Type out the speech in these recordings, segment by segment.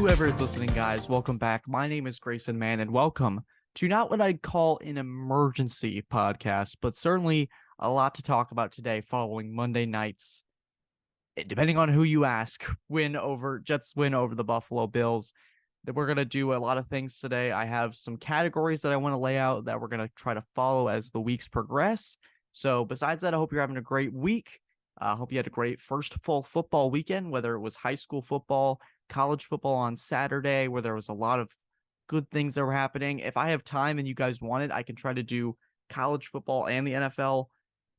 whoever is listening, guys, welcome back. My name is Grayson Mann, and welcome to not what I'd call an emergency podcast, but certainly a lot to talk about today following Monday night's, depending on who you ask, Jets win over the Buffalo Bills. That we're going to do a lot of things today. I have some categories that I want to lay out that we're going to try to follow as the weeks progress. So besides that, I hope you're having a great week. I hope you had a great first full football weekend, whether it was high school football, college football on Saturday, where there was a lot of good things that were happening. If I have time and you guys want it, I can try to do college football and the NFL,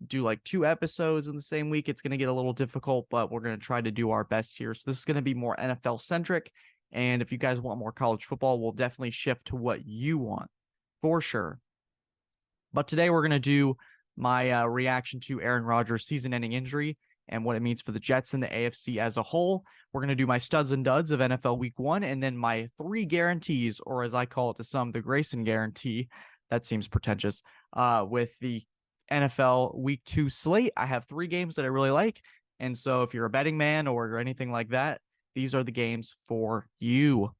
do like 2 episodes in the same week. It's going to get a little difficult, but we're going to try to do our best here. So this is going to be more NFL centric. And if you guys want more college football, we'll definitely shift to what you want for sure. But today we're going to do my reaction to Aaron Rodgers' season-ending injury and what it means for the Jets and the AFC as a whole. We're going to do my studs and duds of NFL Week 1, and then my 3 guarantees, or as I call it to some, the Grayson guarantee. That seems pretentious. With the NFL Week 2 slate, I have 3 games that I really like, and so if you're a betting man or anything like that, these are the games for you.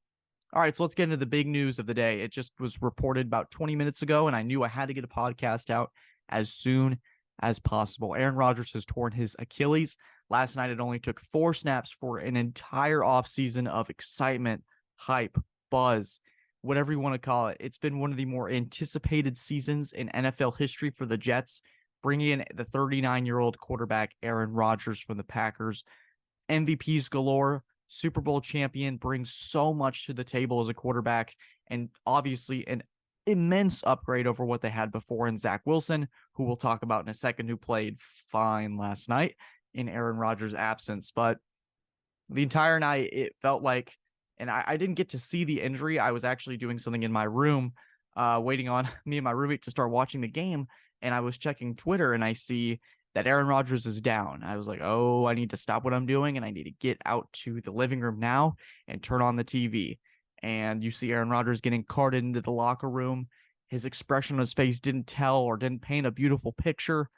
All right, so let's get into the big news of the day. It just was reported about 20 minutes ago, and I knew I had to get a podcast out as soon as possible. Aaron Rodgers has torn his Achilles. Last night, it only took 4 snaps for an entire offseason of excitement, hype, buzz, whatever you want to call it. It's been one of the more anticipated seasons in NFL history for the Jets, bringing in the 39-year-old quarterback Aaron Rodgers from the Packers. MVPs galore, Super Bowl champion, brings so much to the table as a quarterback, and obviously an immense upgrade over what they had before in Zach Wilson, who we'll talk about in a second, who played fine last night in Aaron Rodgers' absence. But the entire night, it felt like, and I didn't get to see the injury. I was actually doing something in my room, waiting on me and my roommate to start watching the game, and I was checking Twitter, and I see that Aaron Rodgers is down. I was like, oh, I need to stop what I'm doing, and I need to get out to the living room now and turn on the TV. And you see Aaron Rodgers getting carted into the locker room. His expression on his face didn't tell or didn't paint a beautiful picture.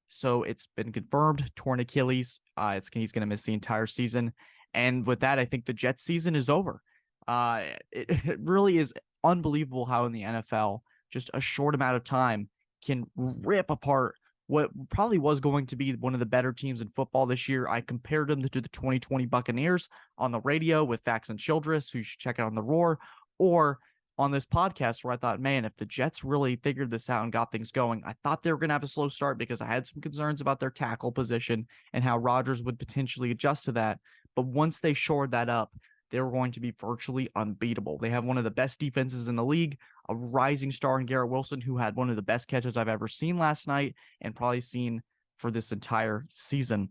So it's been confirmed, torn Achilles. He's going to miss the entire season. And with that, I think the Jets season is over. It really is unbelievable how in the NFL, just a short amount of time can rip apart what probably was going to be one of the better teams in football this year. I compared them to the 2020 Buccaneers on the radio with Fax and Childress, who you should check out on The Roar, or on this podcast where I thought, man, if the Jets really figured this out and got things going, I thought they were going to have a slow start because I had some concerns about their tackle position and how Rodgers would potentially adjust to that. But once they shored that up, they were going to be virtually unbeatable. They have one of the best defenses in the league, a rising star in Garrett Wilson, who had one of the best catches I've ever seen last night and probably seen for this entire season.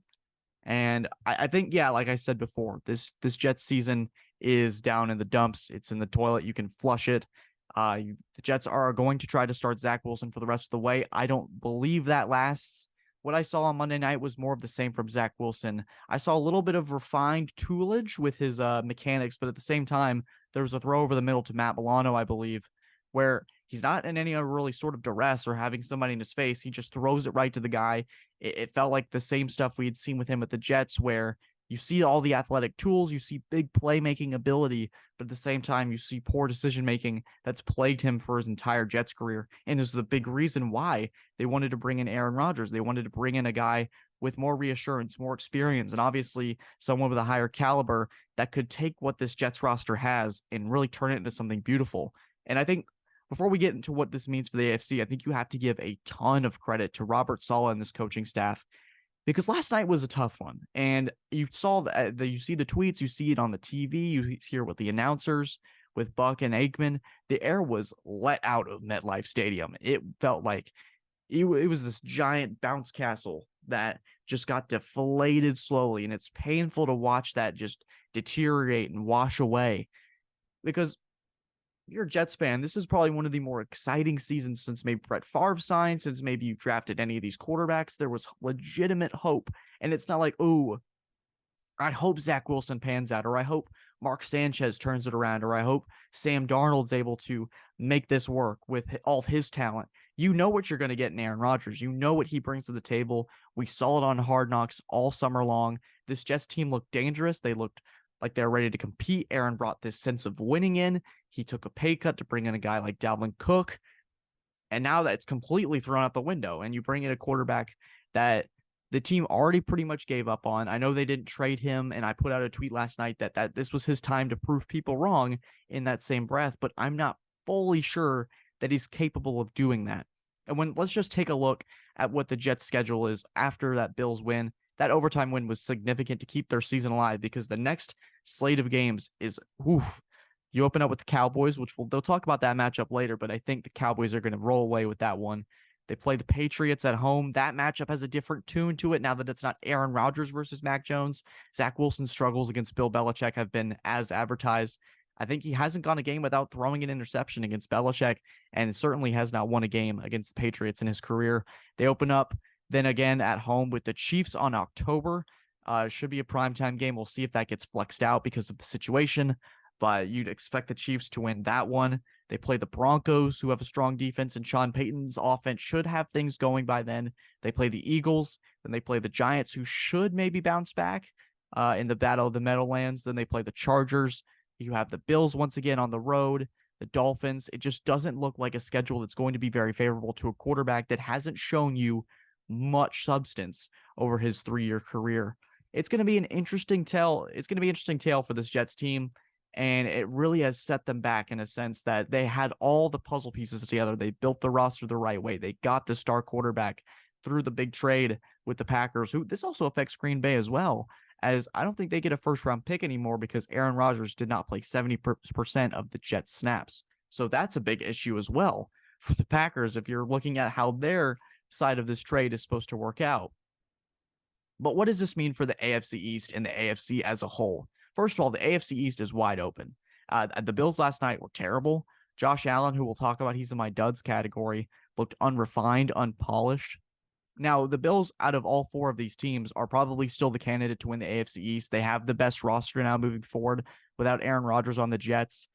And I think, yeah, like I said before, this Jets season is down in the dumps. It's in the toilet. You can flush it. The Jets are going to try to start Zach Wilson for the rest of the way. I don't believe that lasts. What I saw on Monday night was more of the same from Zach Wilson. I saw a little bit of refined toolage with his mechanics, but at the same time, there was a throw over the middle to Matt Milano, I believe, where he's not in any really sort of duress or having somebody in his face. He just throws it right to the guy. It felt like the same stuff we had seen with him at the Jets, where you see all the athletic tools, you see big playmaking ability, but at the same time, you see poor decision-making that's plagued him for his entire Jets career. And is the big reason why they wanted to bring in Aaron Rodgers. They wanted to bring in a guy with more reassurance, more experience, and obviously someone with a higher caliber that could take what this Jets roster has and really turn it into something beautiful. And I think before we get into what this means for the AFC, I think you have to give a ton of credit to Robert Saleh and this coaching staff, because last night was a tough one. And you saw you see the tweets, you see it on the TV, you hear with the announcers, with Buck and Aikman. The air was let out of MetLife Stadium. It felt like it was this giant bounce castle that just got deflated slowly. And it's painful to watch that just deteriorate and wash away, because you're a Jets fan, this is probably one of the more exciting seasons since maybe Brett Favre signed, since maybe you drafted any of these quarterbacks. There was legitimate hope. And it's not like, oh, I hope Zach Wilson pans out, or I hope Mark Sanchez turns it around, or I hope Sam Darnold's able to make this work with all of his talent. You know what you're going to get in Aaron Rodgers. You know what he brings to the table. We saw it on Hard Knocks all summer long. This Jets team looked dangerous. They looked like they're ready to compete. Aaron brought this sense of winning in. He took a pay cut to bring in a guy like Dalvin Cook. And now that's completely thrown out the window. And you bring in a quarterback that the team already pretty much gave up on. I know they didn't trade him, and I put out a tweet last night that this was his time to prove people wrong in that same breath, but I'm not fully sure that he's capable of doing that. And let's just take a look at what the Jets' schedule is after that Bills win. That overtime win was significant to keep their season alive because the next slate of games is, you open up with the Cowboys, which they'll talk about that matchup later, but I think the Cowboys are going to roll away with that one. They play the Patriots at home. That matchup has a different tune to it now that it's not Aaron Rodgers versus Mac Jones. Zach Wilson's struggles against Bill Belichick have been as advertised. I think he hasn't gone a game without throwing an interception against Belichick, and certainly has not won a game against the Patriots in his career. They open up then again at home with the Chiefs on October. Should be a primetime game. We'll see if that gets flexed out because of the situation, but you'd expect the Chiefs to win that one. They play the Broncos, who have a strong defense, and Sean Payton's offense should have things going by then. They play the Eagles, then they play the Giants, who should maybe bounce back in the Battle of the Meadowlands. Then they play the Chargers. You have the Bills once again on the road, the Dolphins. It just doesn't look like a schedule that's going to be very favorable to a quarterback that hasn't shown you much substance over his 3-year career. It's going to be an interesting tale. It's going to be an interesting tale for this Jets team. And it really has set them back in a sense that they had all the puzzle pieces together. They built the roster the right way. They got the star quarterback through the big trade with the Packers, who this also affects Green Bay as well, as I don't think they get a first-round pick anymore because Aaron Rodgers did not play 70% of the Jets snaps. So that's a big issue as well for the Packers if you're looking at how their side of this trade is supposed to work out. But what does this mean for the AFC East and the AFC as a whole? First of all, the AFC East is wide open. The Bills last night were terrible. Josh Allen, who we'll talk about, he's in my duds category, looked unrefined, unpolished. Now, the Bills, out of all 4 of these teams, are probably still the candidate to win the AFC East. They have the best roster now moving forward without Aaron Rodgers on the Jets.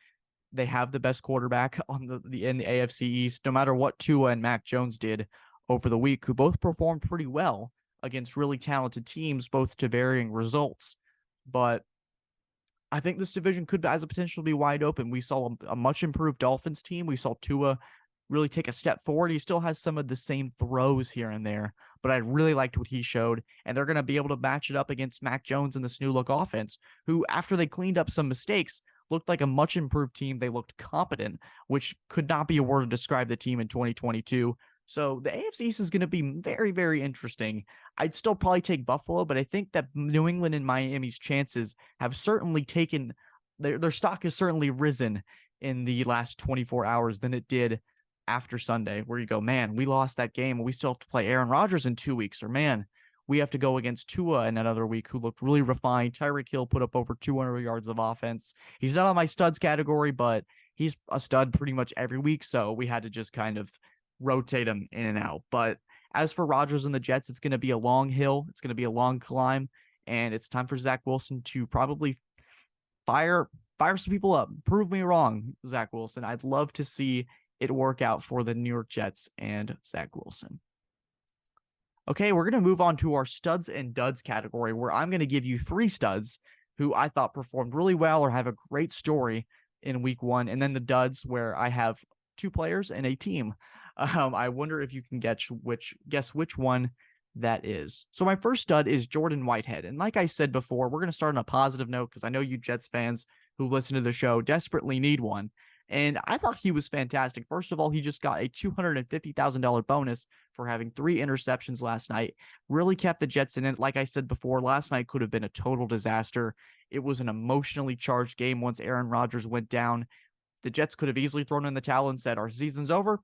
They have the best quarterback on in the AFC East, no matter what Tua and Mac Jones did over the week, who both performed pretty well against really talented teams, both to varying results. But I think this division has a potential to be wide open. We saw a much improved Dolphins team. We saw Tua really take a step forward. He still has some of the same throws here and there, but I really liked what he showed. And they're going to be able to match it up against Mac Jones and this new look offense, who, after they cleaned up some mistakes, looked like a much improved team. They looked competent, which could not be a word to describe the team in 2022. So the AFC East is going to be very, very interesting. I'd still probably take Buffalo, but I think that New England and Miami's chances have certainly taken their stock has certainly risen in the last 24 hours than it did after Sunday, where you go, man, we lost that game. We still have to play Aaron Rodgers in 2 weeks, or man, we have to go against Tua in another week, who looked really refined. Tyreek Hill put up over 200 yards of offense. He's not on my studs category, but he's a stud pretty much every week. So we had to just kind of rotate him in and out. But as for Rodgers and the Jets, it's going to be a long hill. It's going to be a long climb, and it's time for Zach Wilson to probably fire some people up. Prove me wrong, Zach Wilson. I'd love to see it work out for the New York Jets and Zach Wilson. Okay, we're going to move on to our studs and duds category, where I'm going to give you 3 studs who I thought performed really well or have a great story in week 1, and then the duds, where I have 2 players and a team. I wonder if you can guess which one that is. So my first stud is Jordan Whitehead. And like I said before, we're going to start on a positive note because I know you Jets fans who listen to the show desperately need one. And I thought he was fantastic. First of all, he just got a $250,000 bonus for having 3 interceptions last night. Really kept the Jets in it. Like I said before, last night could have been a total disaster. It was an emotionally charged game once Aaron Rodgers went down. The Jets could have easily thrown in the towel and said, our season's over.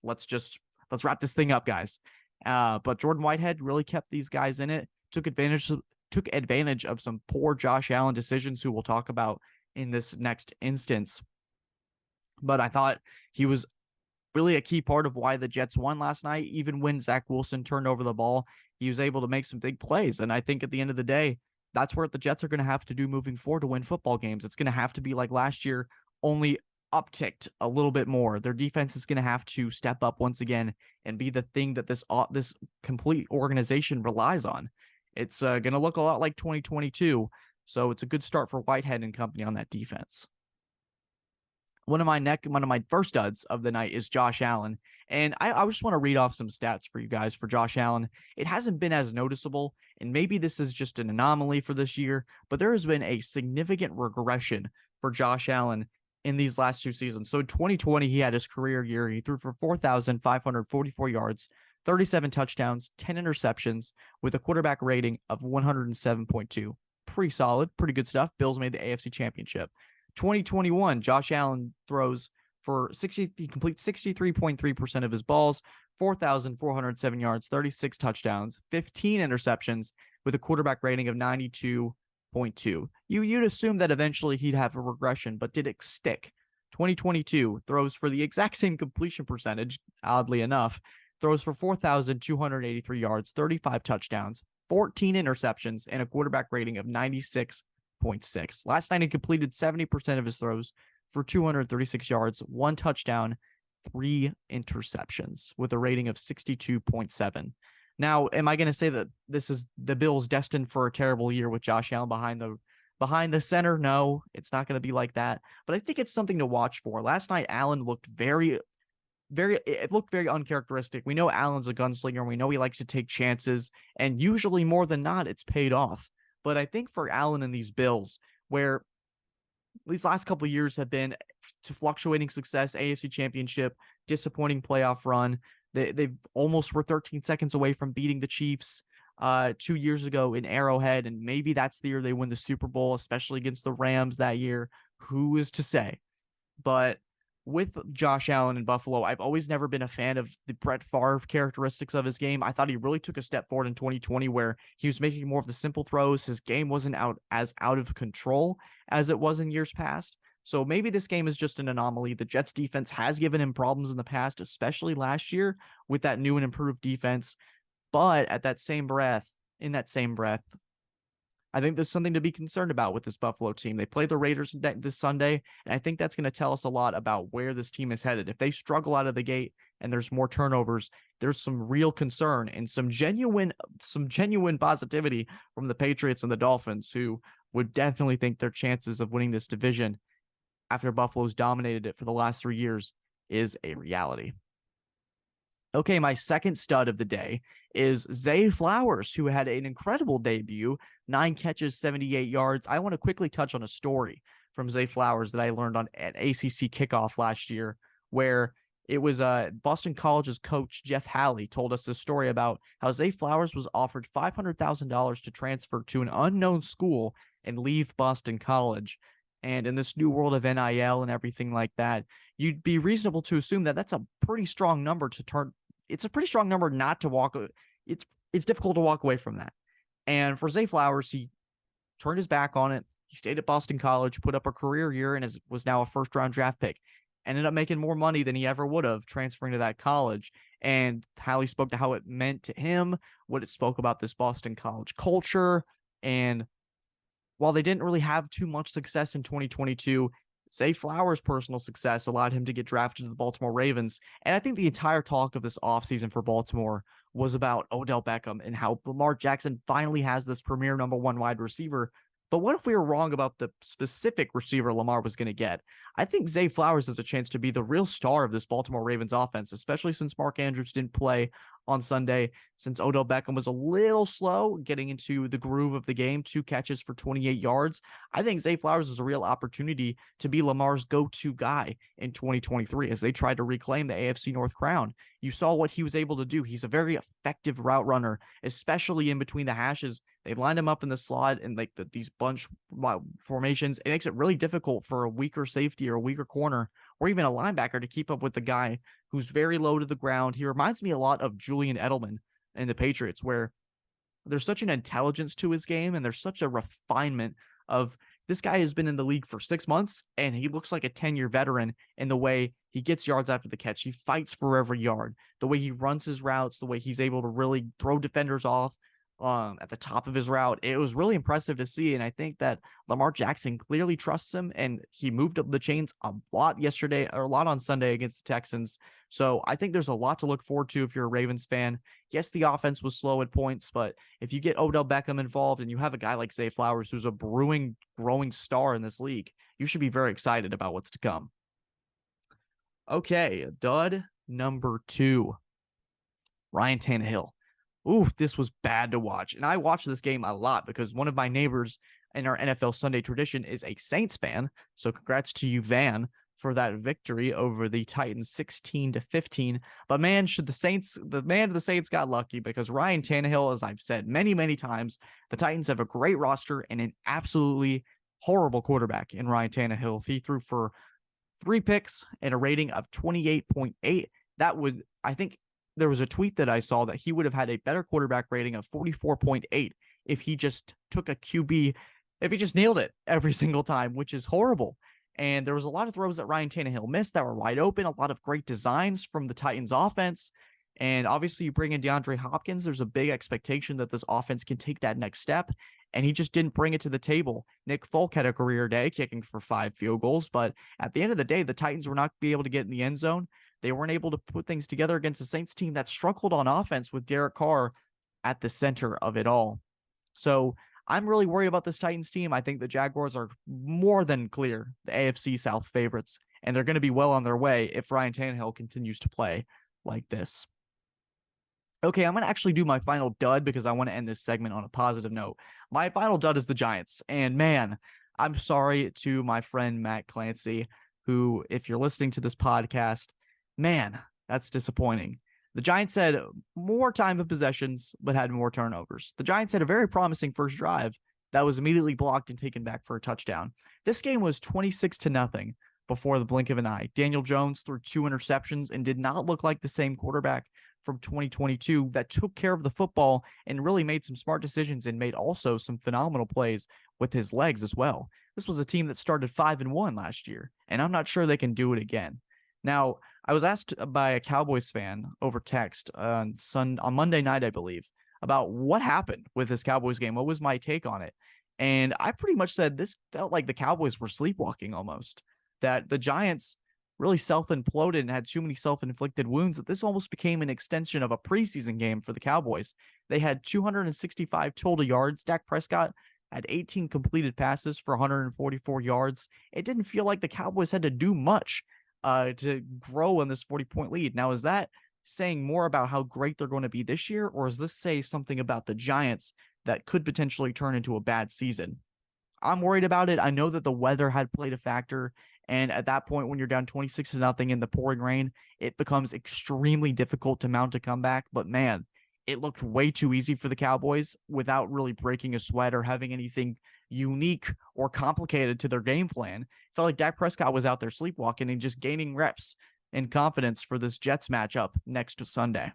Let's wrap this thing up, guys. But Jordan Whitehead really kept these guys in it, took advantage of some poor Josh Allen decisions, who we'll talk about in this next instance. But I thought he was really a key part of why the Jets won last night. Even when Zach Wilson turned over the ball, he was able to make some big plays. And I think at the end of the day, that's what the Jets are going to have to do moving forward to win football games. It's going to have to be like last year, only upticked a little bit more. Their defense is going to have to step up once again and be the thing that this complete organization relies on. It's going to look a lot like 2022, So it's a good start for Whitehead and company on that defense. One of my first studs of the night is Josh Allen. And I just want to read off some stats for you guys for Josh Allen. It hasn't been as noticeable, and maybe this is just an anomaly for this year, but there has been a significant regression for Josh Allen in these last 2 seasons. So in 2020, he had his career year. He threw for 4,544 yards, 37 touchdowns, 10 interceptions with a quarterback rating of 107.2. Pretty solid, pretty good stuff. Bills made the AFC Championship. 2021, Josh Allen throws for 60, he completes 63.3% of his balls, 4,407 yards, 36 touchdowns, 15 interceptions with a quarterback rating of 92.2. You'd assume that eventually he'd have a regression, but did it stick? 2022 throws for the exact same completion percentage, oddly enough, throws for 4,283 yards, 35 touchdowns, 14 interceptions, and a quarterback rating of 96.6. Last night, he completed 70% of his throws for 236 yards, 1 touchdown, 3 interceptions with a rating of 62.7. Now, am I going to say that this is the Bills destined for a terrible year with Josh Allen behind the center? No, it's not going to be like that. But I think it's something to watch for. Last night, Allen looked very uncharacteristic. We know Allen's a gunslinger. We know he likes to take chances, and usually more than not, it's paid off. But I think for Allen and these Bills, where these last couple of years have been to fluctuating success, AFC Championship, disappointing playoff run. They almost were 13 seconds away from beating the Chiefs 2 years ago in Arrowhead, and maybe that's the year they win the Super Bowl, especially against the Rams that year. Who is to say? But with Josh Allen in Buffalo, I've always never been a fan of the Brett Favre characteristics of his game. I thought he really took a step forward in 2020 where he was making more of the simple throws. His game wasn't out of control as it was in years past. So maybe this game is just an anomaly. The Jets defense has given him problems in the past, especially last year with that new and improved defense. But in that same breath, I think there's something to be concerned about with this Buffalo team. They play the Raiders this Sunday, and I think that's going to tell us a lot about where this team is headed. If they struggle out of the gate and there's more turnovers, there's some real concern and some genuine positivity from the Patriots and the Dolphins, who would definitely think their chances of winning this division after Buffalo's dominated it for the last 3 years is a reality. Okay, my second stud of the day is Zay Flowers, who had an incredible debut, 9 catches, 78 yards. I want to quickly touch on a story from Zay Flowers that I learned at ACC kickoff last year, where it was Boston College's coach, Jeff Halley, told us this story about how Zay Flowers was offered $500,000 to transfer to an unknown school and leave Boston College. And in this new world of NIL and everything like that, you'd be reasonable to assume that that's a pretty strong number to turn. It's a pretty strong number not to walk. It's difficult to walk away from that. And for Zay Flowers, he turned his back on it. He stayed at Boston College, put up a career year, and was now a first-round draft pick. Ended up making more money than he ever would have transferring to that college. And Halley spoke to how it meant to him, what it spoke about this Boston College culture. And while they didn't really have too much success in 2022, Zay Flowers' personal success allowed him to get drafted to the Baltimore Ravens. And I think the entire talk of this offseason for Baltimore was about Odell Beckham and how Lamar Jackson finally has this premier number 1 wide receiver. But what if we were wrong about the specific receiver Lamar was going to get? I think Zay Flowers has a chance to be the real star of this Baltimore Ravens offense, especially since Mark Andrews didn't play on Sunday, since Odell Beckham was a little slow getting into the groove of the game, 2 catches for 28 yards. I think Zay Flowers is a real opportunity to be Lamar's go-to guy in 2023 as they tried to reclaim the AFC North crown. You saw what he was able to do. He's a very effective route runner, especially in between the hashes. They lined him up in the slot and like these bunch formations. It makes it really difficult for a weaker safety or a weaker corner or even a linebacker to keep up with the guy who's very low to the ground. He reminds me a lot of Julian Edelman in the Patriots, where there's such an intelligence to his game and there's such a refinement of this guy has been in the league for 6 months and he looks like a 10-year veteran in the way he gets yards after the catch. He fights for every yard, the way he runs his routes, the way he's able to really throw defenders off at the top of his route. It was really impressive to see. And I think that Lamar Jackson clearly trusts him, and he moved up the chains a lot on Sunday against the Texans. So I think there's a lot to look forward to if you're a Ravens fan. Yes, the offense was slow at points, but if you get Odell Beckham involved and you have a guy like Zay Flowers, who's a growing star in this league, you should be very excited about what's to come. Okay, dud number 2, Ryan Tannehill. Ooh, this was bad to watch. And I watched this game a lot because one of my neighbors in our NFL Sunday tradition is a Saints fan. So congrats to you, Van, for that victory over the Titans 16-15. But man, the Saints got lucky because Ryan Tannehill, as I've said many, many times, the Titans have a great roster and an absolutely horrible quarterback in Ryan Tannehill. He threw for 3 picks and a rating of 28.8. That would, I think, there was a tweet that I saw that he would have had a better quarterback rating of 44.8 if he just took a QB, if he just nailed it every single time, which is horrible. And there was a lot of throws that Ryan Tannehill missed that were wide open, a lot of great designs from the Titans offense. And obviously you bring in DeAndre Hopkins, there's a big expectation that this offense can take that next step. And he just didn't bring it to the table. Nick Folk had a career day kicking for 5 field goals, but at the end of the day, the Titans were not be able to get in the end zone. They weren't able to put things together against the Saints team that struggled on offense with Derek Carr at the center of it all. So I'm really worried about this Titans team. I think the Jaguars are more than clear the AFC South favorites, and they're going to be well on their way if Ryan Tannehill continues to play like this. Okay, I'm going to actually do my final dud because I want to end this segment on a positive note. My final dud is the Giants. And man, I'm sorry to my friend Matt Clancy, who, if you're listening to this podcast, man, that's disappointing. The Giants had more time of possessions, but had more turnovers. The Giants had a very promising first drive that was immediately blocked and taken back for a touchdown. This game was 26-0 before the blink of an eye. Daniel Jones threw 2 interceptions and did not look like the same quarterback from 2022 that took care of the football and really made some smart decisions and made also some phenomenal plays with his legs as well. This was a team that started 5-1 last year, and I'm not sure they can do it again. Now, I was asked by a Cowboys fan over text on Monday night, I believe, about what happened with this Cowboys game. What was my take on it? And I pretty much said this felt like the Cowboys were sleepwalking almost, that the Giants really self-imploded and had too many self-inflicted wounds that this almost became an extension of a preseason game for the Cowboys. They had 265 total yards. Dak Prescott had 18 completed passes for 144 yards. It didn't feel like the Cowboys had to do much to grow in this 40-point lead. Now, is that saying more about how great they're going to be this year, or does this say something about the Giants that could potentially turn into a bad season? I'm worried about it. I know that the weather had played a factor, and at that point, when you're down 26-0 in the pouring rain, it becomes extremely difficult to mount a comeback. But man, it looked way too easy for the Cowboys without really breaking a sweat or having anything unique or complicated to their game plan. It felt like Dak Prescott was out there sleepwalking and just gaining reps and confidence for this Jets matchup next Sunday.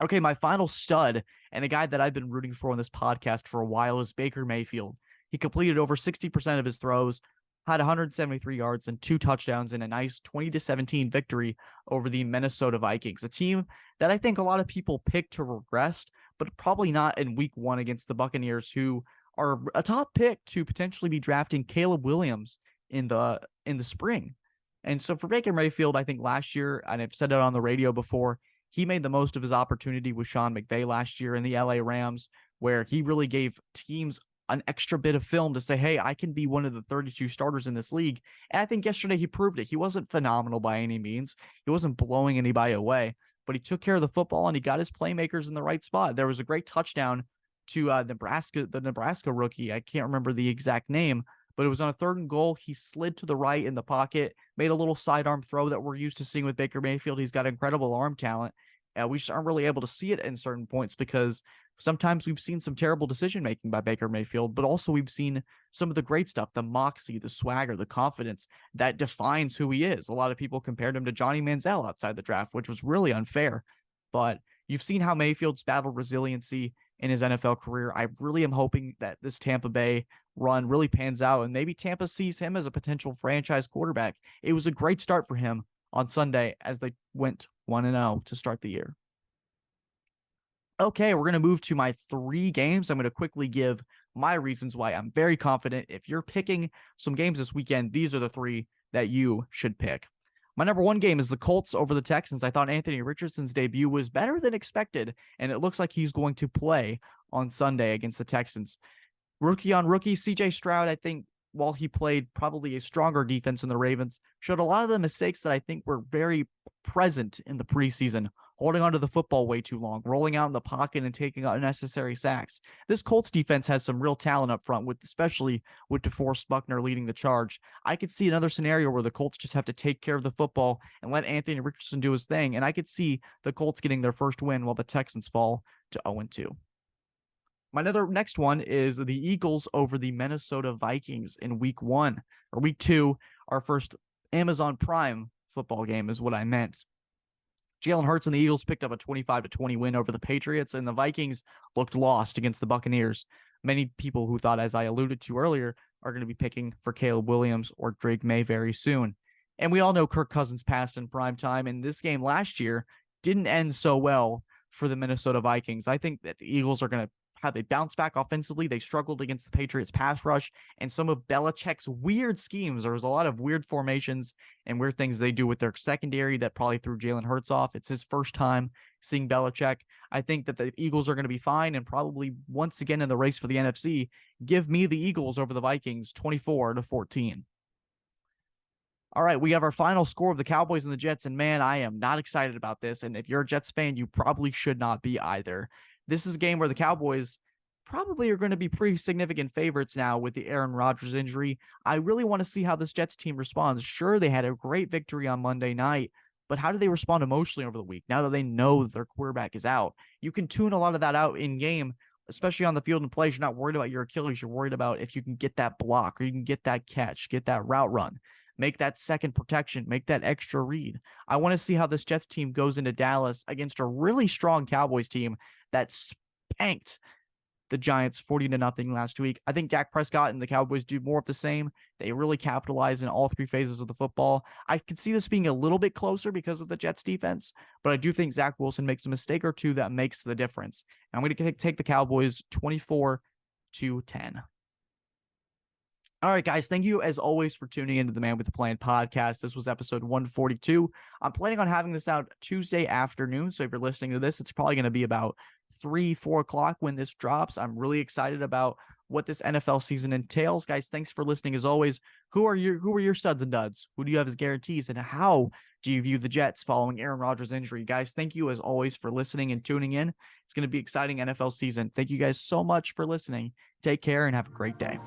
Okay, my final stud and a guy that I've been rooting for on this podcast for a while is Baker Mayfield. He completed over 60% of his throws, had 173 yards and 2 touchdowns in a nice 20-17 victory over the Minnesota Vikings, a team that I think a lot of people picked to regress, but probably not in week 1 against the Buccaneers, who are a top pick to potentially be drafting Caleb Williams in the spring. And so for Baker Mayfield, I think last year, and I've said it on the radio before, he made the most of his opportunity with Sean McVay last year in the LA Rams, where he really gave teams an extra bit of film to say, hey, I can be one of the 32 starters in this league. And I think yesterday he proved it. He wasn't phenomenal by any means. He wasn't blowing anybody away, but he took care of the football and he got his playmakers in the right spot. There was a great touchdown to the Nebraska rookie. I can't remember the exact name, but it was on a 3rd and goal. He slid to the right in the pocket, made a little sidearm throw that we're used to seeing with Baker Mayfield. He's got incredible arm talent. We just aren't really able to see it in certain points because sometimes we've seen some terrible decision-making by Baker Mayfield, but also we've seen some of the great stuff, the moxie, the swagger, the confidence that defines who he is. A lot of people compared him to Johnny Manziel outside the draft, which was really unfair. But you've seen how Mayfield's battled resiliency in his NFL career. I really am hoping that this Tampa Bay run really pans out and maybe Tampa sees him as a potential franchise quarterback. It was a great start for him on Sunday as they went 1-0 to start the year. Okay, we're going to move to my 3 games. I'm going to quickly give my reasons why I'm very confident. If you're picking some games this weekend, these are the 3 that you should pick. My number one game is the Colts over the Texans. I thought Anthony Richardson's debut was better than expected, and it looks like he's going to play on Sunday against the Texans. Rookie on rookie, CJ Stroud, I think, while he played probably a stronger defense than the Ravens, showed a lot of the mistakes that I think were very present in the preseason, holding onto the football way too long, rolling out in the pocket and taking unnecessary sacks. This Colts defense has some real talent up front, especially with DeForest Buckner leading the charge. I could see another scenario where the Colts just have to take care of the football and let Anthony Richardson do his thing, and I could see the Colts getting their first win while the Texans fall to 0-2. My next one is the Eagles over the Minnesota Vikings in week 2, our first Amazon Prime football game is what I meant. Jalen Hurts and the Eagles picked up a 25-20 win over the Patriots, and the Vikings looked lost against the Buccaneers. Many people who thought, as I alluded to earlier, are going to be picking for Caleb Williams or Drake May very soon. And we all know Kirk Cousins passed in prime time, and this game last year didn't end so well for the Minnesota Vikings. I think that the Eagles are going to how they bounce back offensively. They struggled against the Patriots pass rush and some of Belichick's weird schemes. There was a lot of weird formations and weird things they do with their secondary that probably threw Jalen Hurts off. It's his first time seeing Belichick. I think that the Eagles are going to be fine and probably once again in the race for the NFC. Give me the Eagles over the Vikings 24-14. All right, we have our final score of the Cowboys and the Jets, and man, I am not excited about this. And if you're a Jets fan, you probably should not be either. This is a game where the Cowboys probably are going to be pretty significant favorites now with the Aaron Rodgers injury. I really want to see how this Jets team responds. Sure, they had a great victory on Monday night, but how do they respond emotionally over the week now that they know that their quarterback is out? You can tune a lot of that out in game, especially on the field and plays. You're not worried about your Achilles. You're worried about if you can get that block or you can get that catch, get that route run, make that second protection, make that extra read. I want to see how this Jets team goes into Dallas against a really strong Cowboys team that spanked the Giants 40-0 last week. I think Dak Prescott and the Cowboys do more of the same. They really capitalize in all three phases of the football. I could see this being a little bit closer because of the Jets defense, but I do think Zach Wilson makes a mistake or two that makes the difference. And I'm going to take the Cowboys 24-10. All right, guys, thank you as always for tuning into the Man with the Plan podcast. This was episode 142. I'm planning on having this out Tuesday afternoon. So if you're listening to this, it's probably going to be about 3-4 o'clock when this drops. I'm really excited about what this NFL season entails. Guys, thanks for listening as always. Who are your studs and duds? Who do you have as guarantees? And how do you view the Jets following Aaron Rodgers' injury? Guys, thank you as always for listening and tuning in. It's going to be an exciting NFL season. Thank you guys so much for listening. Take care and have a great day.